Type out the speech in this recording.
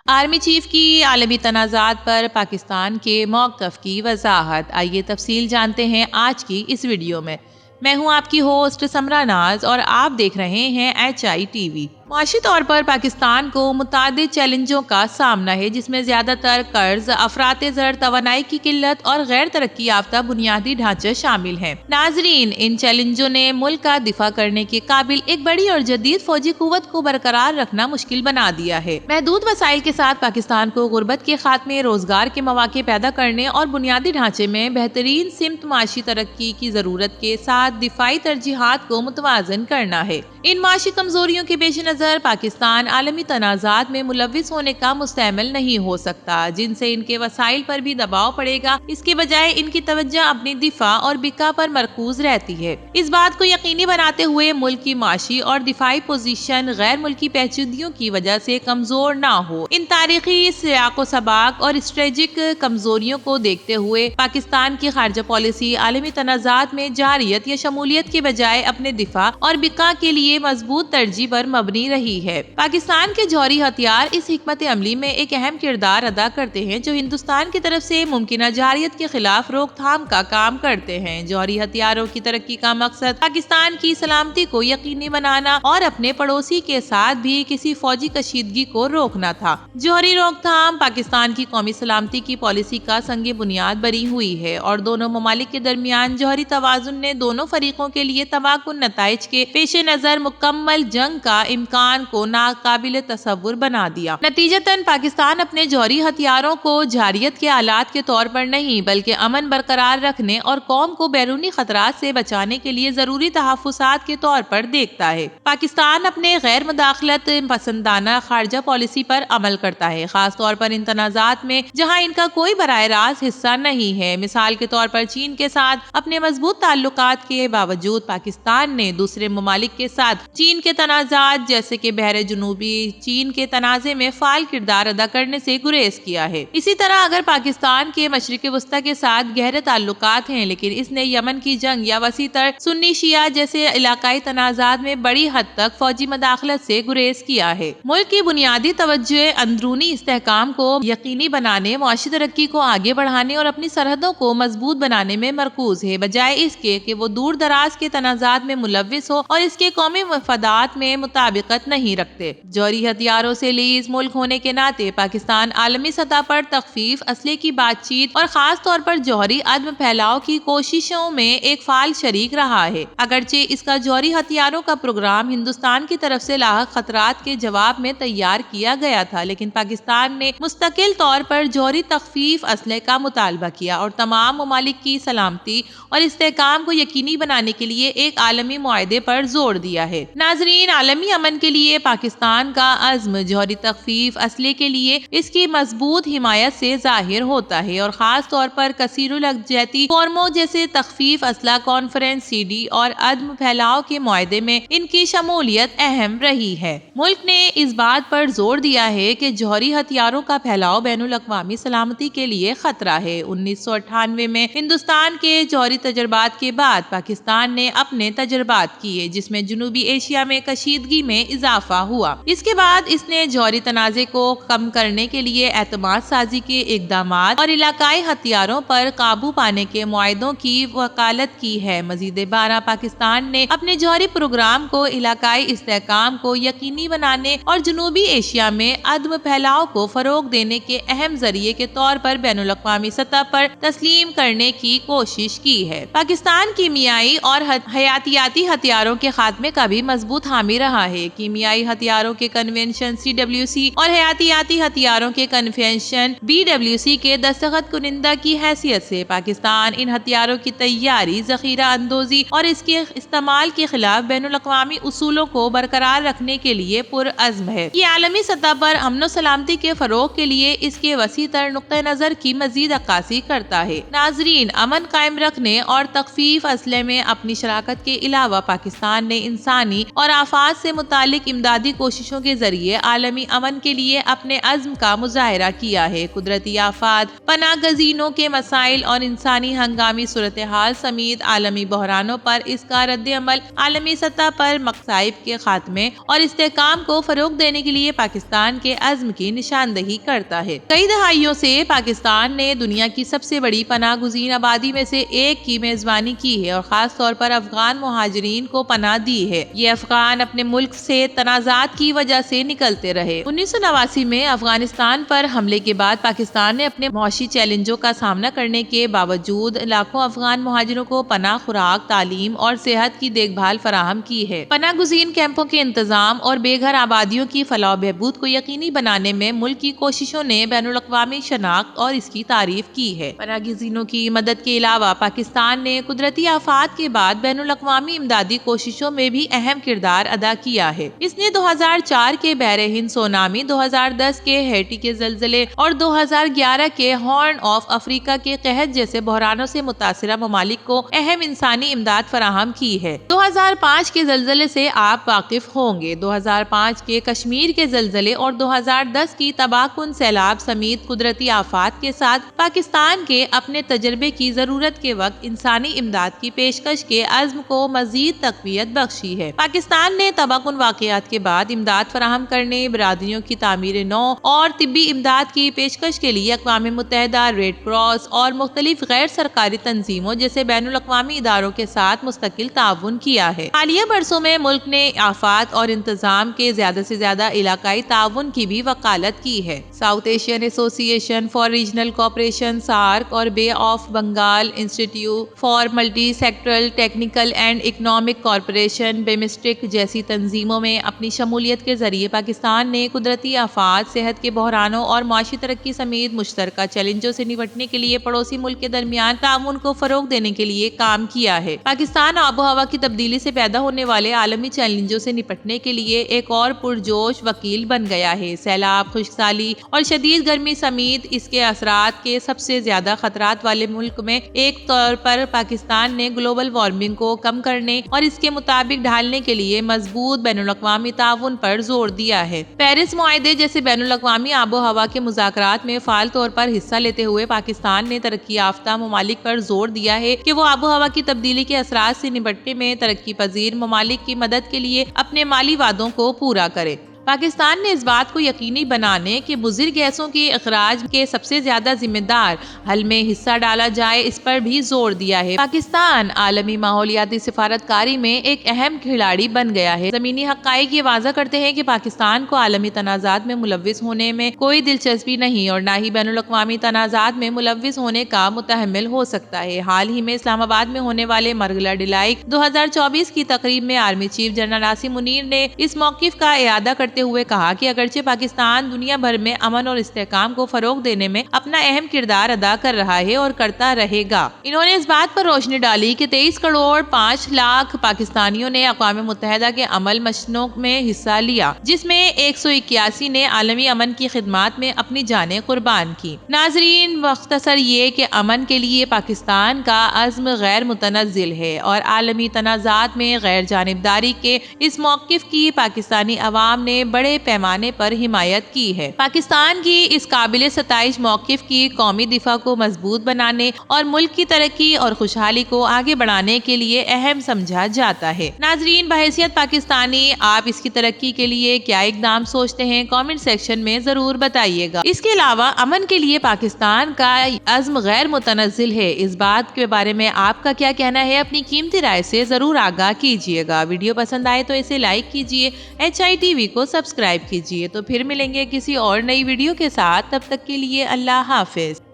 Army chief کی عالمی تنازعات پر پاکستان کے موقف کی وضاحت۔ آئیے تفصیل جانتے ہیں آج کی اس ویڈیو میں۔ میں ہوں آپ کی ہوسٹ سمرا ناز اور آپ دیکھ رہے ہیں HITV۔ معاشی طور پر پاکستان کو متعدد چیلنجوں کا سامنا ہے، جس میں زیادہ تر قرض، افراط زر، توانائی کی قلت اور غیر ترقی یافتہ بنیادی ڈھانچے شامل ہیں۔ ناظرین، ان چیلنجوں نے ملک کا دفاع کرنے کے قابل ایک بڑی اور جدید فوجی قوت کو برقرار رکھنا مشکل بنا دیا ہے۔ محدود وسائل کے ساتھ پاکستان کو غربت کے خاتمے، روزگار کے مواقع پیدا کرنے اور بنیادی ڈھانچے میں بہترین سمت معاشی ترقی کی ضرورت کے ساتھ دفاعی ترجیحات کو متوازن کرنا ہے۔ ان معاشی کمزوریوں کے پیش نظر پاکستان عالمی تنازعات میں ملوث ہونے کا مستعمل نہیں ہو سکتا، جن سے ان کے وسائل پر بھی دباؤ پڑے گا۔ اس کے بجائے ان کی توجہ اپنی دفاع اور بقا پر مرکوز رہتی ہے۔ اس بات کو یقینی بناتے ہوئے ملک کی معاشی اور دفاعی پوزیشن غیر ملکی پیچیدگیوں کی وجہ سے کمزور نہ ہو۔ ان تاریخی سیاق و سباق اور اسٹریٹجک کمزوریوں کو دیکھتے ہوئے پاکستان کی خارجہ پالیسی عالمی تنازعات میں جارحیت یا شمولیت کے بجائے اپنے دفاع اور بقا کے لیے مضبوط ترجیح پر مبنی رہی ہے۔ پاکستان کے جوہری ہتھیار اس حکمت عملی میں ایک اہم کردار ادا کرتے ہیں، جو ہندوستان کی طرف سے ممکنہ جارحیت کے خلاف روک تھام کا کام کرتے ہیں۔ جوہری ہتھیاروں کی ترقی کا مقصد پاکستان کی سلامتی کو یقینی بنانا اور اپنے پڑوسی کے ساتھ بھی کسی فوجی کشیدگی کو روکنا تھا۔ جوہری روک تھام پاکستان کی قومی سلامتی کی پالیسی کا سنگ بنیاد بنی ہوئی ہے، اور دونوں ممالک کے درمیان جوہری توازن نے دونوں فریقوں کے لیے تباہ کن نتائج کے پیش نظر مکمل جنگ کا امکان کو ناقابل تصور بنا دیا۔ نتیجتاً پاکستان اپنے جوہری ہتھیاروں کو جارحیت کے آلات کے طور پر نہیں، بلکہ امن برقرار رکھنے اور قوم کو بیرونی خطرات سے بچانے کے لیے ضروری تحفظات کے طور پر دیکھتا ہے۔ پاکستان اپنے غیر مداخلت پسندانہ خارجہ پالیسی پر عمل کرتا ہے، خاص طور پر ان تنازعات میں جہاں ان کا کوئی براہ راست حصہ نہیں ہے۔ مثال کے طور پر چین کے ساتھ اپنے مضبوط تعلقات کے باوجود پاکستان نے دوسرے ممالک کے ساتھ چین کے تنازعات جیسے کہ بحر جنوبی چین کے تنازع میں فعال کردار ادا کرنے سے گریز کیا ہے۔ اسی طرح اگر پاکستان کے مشرق وسطیٰ کے ساتھ گہرے تعلقات ہیں، لیکن اس نے یمن کی جنگ یا وسیع تر سنی شیعہ جیسے علاقائی تنازعات میں بڑی حد تک فوجی مداخلت سے گریز کیا ہے۔ ملک کی بنیادی توجہ اندرونی استحکام کو یقینی بنانے، معاشی ترقی کو آگے بڑھانے اور اپنی سرحدوں کو مضبوط بنانے میں مرکوز ہے، بجائے اس کے کہ وہ دور دراز کے تنازعات میں ملوث ہو اور اس کے قومی مفادات میں مطابقت نہیں رکھتے۔ جوہری ہتھیاروں سے لیس ملک ہونے کے ناطے پاکستان عالمی سطح پر تخفیف، اسلحے کی بات چیت اور خاص طور پر جوہری عدم پھیلاؤ کی کوششوں میں ایک فعال شریک رہا ہے۔ اگرچہ اس کا جوہری ہتھیاروں کا پروگرام ہندوستان کی طرف سے لاحق خطرات کے جواب میں تیار کیا گیا تھا، لیکن پاکستان نے مستقل طور پر جوہری تخفیف، اسلحے کا مطالبہ کیا اور تمام ممالک کی سلامتی اور استحکام کو یقینی بنانے کے لیے ایک عالمی معاہدے پر زور دیا ہے۔ ناظرین، عالمی امن کے لیے پاکستان کا عزم جوہری تخفیف، اسلحے کے لیے اس کی مضبوط حمایت سے ظاہر ہوتا ہے، اور خاص طور پر کثیر الجہتی فورموں جیسے تخفیف اسلحہ کانفرنس CD اور عدم پھیلاؤ کے معاہدے میں ان کی شمولیت اہم رہی ہے۔ ملک نے اس بات پر زور دیا ہے کہ جوہری ہتھیاروں کا پھیلاؤ بین الاقوامی سلامتی کے لیے خطرہ ہے۔ 1998 میں ہندوستان کے جوہری تجربات کے بعد پاکستان نے اپنے تجربات کیے، جس میں جنوبی ایشیا میں کشیدگی میں اضافہ ہوا۔ اس کے بعد اس نے جوہری تنازع کو کم کرنے کے لیے اعتماد سازی کے اقدامات اور علاقائی ہتھیاروں پر قابو پانے کے معاہدوں کی وکالت کی ہے۔ مزید برآں پاکستان نے اپنے جوہری پروگرام کو علاقائی استحکام کو یقینی بنانے اور جنوبی ایشیا میں عدم پھیلاؤ کو فروغ دینے کے اہم ذریعے کے طور پر بین الاقوامی سطح پر تسلیم کرنے کی کوشش کی ہے۔ پاکستان کیمیائی اور حیاتیاتی ہتھیاروں کے خاتمے کا بھی مضبوط حامی رہا ہے۔ کیمیائی ہتھیاروں کے کنونشن CWC اور حیاتیاتی ہتھیاروں کے کنونشن BWC کے دستخط کنندہ کی حیثیت سے پاکستان ان ہتھیاروں کی تیاری، ذخیرہ اندوزی اور اس کے استعمال کے خلاف بین الاقوامی اصولوں کو برقرار رکھنے کے لیے پرعزم ہے۔ یہ عالمی سطح پر امن و سلامتی کے فروغ کے لیے اس کے وسیع تر نقطہ نظر کی مزید عکاسی کرتا ہے۔ ناظرین، امن قائم رکھنے اور تخفیف اسلحے میں اپنی شراکت کے علاوہ پاکستان نے انسانی اور آفات سے متعلق ممالک امدادی کوششوں کے ذریعے عالمی امن کے لیے اپنے عزم کا مظاہرہ کیا ہے۔ قدرتی آفات، پناہ گزینوں کے مسائل اور انسانی ہنگامی صورتحال سمیت عالمی بحرانوں پر اس کا رد عمل عالمی سطح پر مصائب کے خاتمے اور استحکام کو فروغ دینے کے لیے پاکستان کے عزم کی نشاندہی کرتا ہے۔ کئی دہائیوں سے پاکستان نے دنیا کی سب سے بڑی پناہ گزین آبادی میں سے ایک کی میزبانی کی ہے اور خاص طور پر افغان مہاجرین کو پناہ دی ہے۔ یہ افغان اپنے ملک سے تنازعات کی وجہ سے نکلتے رہے۔ 1989 میں افغانستان پر حملے کے بعد پاکستان نے اپنے معاشی چیلنجوں کا سامنا کرنے کے باوجود لاکھوں افغان مہاجروں کو پناہ، خوراک، تعلیم اور صحت کی دیکھ بھال فراہم کی ہے۔ پناہ گزین کیمپوں کے انتظام اور بے گھر آبادیوں کی فلاح و بہبود کو یقینی بنانے میں ملک کی کوششوں نے بین الاقوامی شناخت اور اس کی تعریف کی ہے۔ پناہ گزینوں کی مدد کے علاوہ پاکستان نے قدرتی آفات کے بعد بین الاقوامی امدادی کوششوں میں بھی اہم کردار ادا کیا ہے۔ اس نے 2004 کے بحر ہند سونامی، 2010 کے ہیٹی کے زلزلے اور 2011 کے ہارن آف افریقہ کے قحط جیسے بحرانوں سے متاثرہ ممالک کو اہم انسانی امداد فراہم کی ہے۔ 2005 کے زلزلے سے آپ واقف ہوں گے۔ 2005 کے کشمیر کے زلزلے اور 2010 کی تباہ کن سیلاب سمیت قدرتی آفات کے ساتھ پاکستان کے اپنے تجربے کی ضرورت کے وقت انسانی امداد کی پیشکش کے عزم کو مزید تقویت بخشی ہے۔ پاکستان نے تباہ کن واقعات کے بعد امداد فراہم کرنے، برادریوں کی تعمیر نو اور طبی امداد کی پیشکش کے لیے اقوام متحدہ، ریڈ کراس اور مختلف غیر سرکاری تنظیموں جیسے بین الاقوامی اداروں کے ساتھ مستقل تعاون کیا ہے۔ حالیہ برسوں میں ملک نے آفات اور انتظام کے زیادہ سے زیادہ علاقائی تعاون کی بھی وکالت کی ہے۔ ساؤتھ ایشین ایسوسی ایشن فار ریجنل کوآپریشن، سارک اور bay of Bengal institute for multi sectoral technical and economic cooperation BIMSTEC جیسی تنظیموں میں اپنی شمولیت کے ذریعے پاکستان نے قدرتی آفات، صحت کے بحرانوں اور معاشی ترقی سمیت مشترکہ چیلنجوں سے نمٹنے کے لیے پڑوسی ملک کے درمیان تعاون کو فروغ دینے کے لیے کام کیا ہے۔ پاکستان آب و ہوا کی تبدیلی سے پیدا ہونے والے عالمی چیلنجوں سے نپٹنے کے لیے ایک اور پرجوش وکیل بن گیا ہے۔ سیلاب، خشک سالی اور شدید گرمی سمیت اس کے اثرات کے سب سے زیادہ خطرات والے ملک میں ایک طور پر پاکستان نے گلوبل وارمنگ کو کم کرنے اور اس کے مطابق ڈھالنے کے لیے مضبوط بین الاقوامی تعاون پر زور دیا ہے۔ پیرس معاہدے جیسے بین الاقوامی آب و ہوا کے مذاکرات میں فعال طور پر حصہ لیتے ہوئے پاکستان نے ترقی یافتہ ممالک پر زور دیا ہے کہ وہ آب و ہوا کی تبدیلی کے اثرات سے نمٹنے میں ترقی پذیر ممالک کی مدد کے لیے اپنے مالی وعدوں کو پورا کرے۔ پاکستان نے اس بات کو یقینی بنانے کہ مضر گیسوں کے اخراج کے سب سے زیادہ ذمہ دار حل میں حصہ ڈالا جائے، اس پر بھی زور دیا ہے۔ پاکستان عالمی ماحولیاتی سفارتکاری میں ایک اہم کھلاڑی بن گیا ہے۔ زمینی حقائق یہ واضح کرتے ہیں کہ پاکستان کو عالمی تنازعات میں ملوث ہونے میں کوئی دلچسپی نہیں اور نہ ہی بین الاقوامی تنازعات میں ملوث ہونے کا متحمل ہو سکتا ہے۔ حال ہی میں اسلام آباد میں ہونے والے مرغلہ ڈیلائق 2024 کی تقریب میں army chief general Asim Munir نے اس موقف کا اعادہ کرتے ہوئے کہا کہ اگرچہ پاکستان دنیا بھر میں امن اور استحکام کو فروغ دینے میں اپنا اہم کردار ادا کر رہا ہے اور کرتا رہے گا۔ انہوں نے اس بات پر روشنی ڈالی کہ 23 کروڑ 5 لاکھ پاکستانیوں نے اقوام متحدہ کے عمل مشنوں میں حصہ لیا، جس میں 181 نے عالمی امن کی خدمات میں اپنی جانیں قربان کی۔ ناظرین، مختصر یہ کہ امن کے لیے پاکستان کا عزم غیر متنزل ہے اور عالمی تنازعات میں غیر جانبداری کے اس موقف کی پاکستانی عوام نے بڑے پیمانے پر حمایت کی ہے۔ پاکستان کی اس قابل ستائش موقف کی قومی دفاع کو مضبوط بنانے اور ملک کی ترقی اور خوشحالی کو آگے بڑھانے کے لیے اہم سمجھا جاتا ہے۔ ناظرین، بحیثیت پاکستانی آپ اس کی ترقی کے لیے کیا اقدام سوچتے ہیں؟ کامنٹ سیکشن میں ضرور بتائیے گا۔ اس کے علاوہ امن کے لیے پاکستان کا عزم غیر متنزل ہے، اس بات کے بارے میں آپ کا کیا کہنا ہے؟ اپنی قیمتی رائے سے ضرور آگاہ کیجیے گا۔ ویڈیو پسند آئے تو اسے لائک کیجیے، HITV کو سبسکرائب کیجیے۔ تو پھر ملیں گے کسی اور نئی ویڈیو کے ساتھ، تب تک کے لیے اللہ حافظ۔